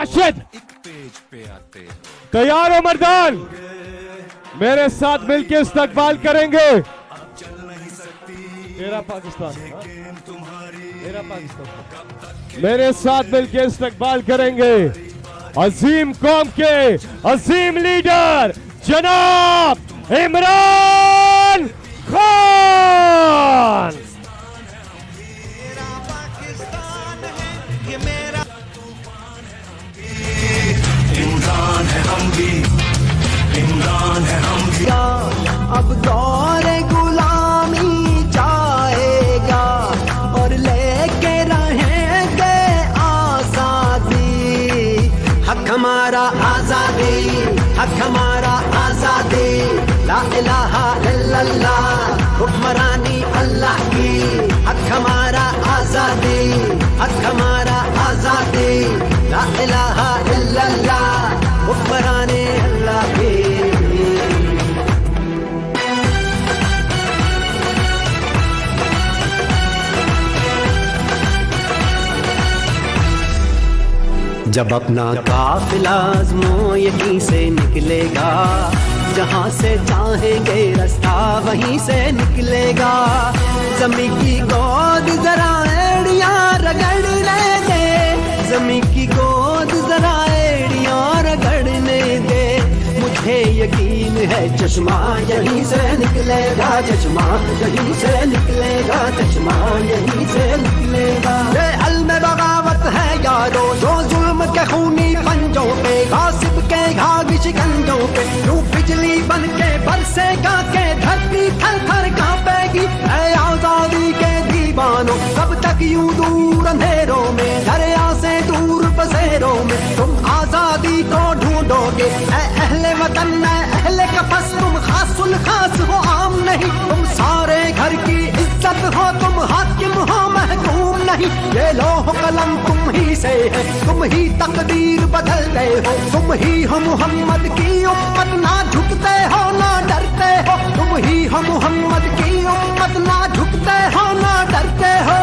राशिद तैयार हो मर्दान, मेरे साथ मिलकर इस्तकबाल करेंगे। मेरा पाकिस्तान, मेरा पाकिस्तान, मेरे साथ मिलकर इस्तकबाल करेंगे अजीम कौम के अजीम लीडर जनाब इमरान खान। इमरान है हम भी, इमरान है हम भी। अब दौर गुलामी जाएगा और लेके रहेंगे आजादी। हक हमारा आजादी, हक हमारा आजादी। ला इलाहा इल्लल्लाह, हुक्मरानी अल्लाह की। हक हमारा आजादी, हक हमारा आजादी। ला इलाहा इल्लल्लाह, हुक्मरानी अल्लाह की। जब अपना काफिला आज़मो यहीं से निकलेगा, जहाँ से चाहेंगे रास्ता वहीं से निकलेगा। ज़मीं की गोद जरा एड़ियाँ रगड़ने दे, ज़मीं की गोद जरा एड़ियाँ रगड़ने दे। मुझे यकीन है चश्मा यहीं से निकलेगा, चश्मा यहीं से निकलेगा, चश्मा यहीं से निकलेगा। ये अलम बगावत है यारो जो जुल्म के खूनी पंजों पे, गासिब के घाघ शिकंजों पे। यूं बिजली बन के बरसेगा के धरती थर थर कांपेगी। ऐ आजादी के दीवानों कब तक यूं दूर अंधेरों में, दरिया से दूर बसेरों में तुम आजादी को ढूंढोगे। ऐ अहले वतन ऐ अहले कफस, तुम खासुल खास हो आम नहीं। तुम सारे घर की इज्जत हो, तुम हाकिम हो महकूम नहीं। ये लोह कलम तुम ही से है, तुम ही तकदीर बदलते हो। तुम ही हो मोहम्मद की उम्मत, ना झुकते हो ना डरते हो। तुम ही हो मोहम्मद की उम्मत, ना झुकते हो ना डरते हो।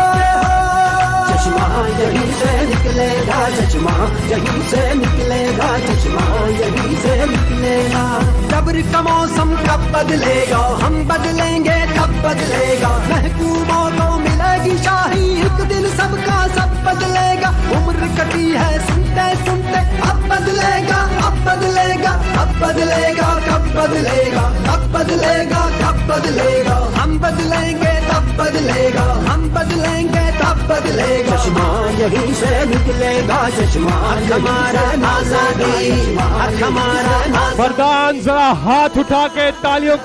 चश्मा यहीं से निकलेगा, चश्मा यहीं से निकलेगा, चश्मा यहीं से निकलेगा। जबर का मौसम कब बदलेगा, हम बदलेंगे तब बदलेगा। महकूमों को मिलेगी शाही, एक दिन सबका सब बदलेगा। उम्र कटी है सुनते सुनते, अब बदलेगा, अब बदलेगा, अब बदलेगा। कब बदलेगा, कब बदलेगा, कब बदलेगा। हम बदलेंगे तब बदलेगा, हम बदलेंगे तब बदलेगा। चश्मा यहीं से निकलेगा, चश्मा हमारा आजादी, हमारा मर्दान जरा हाथ उठा के तालियों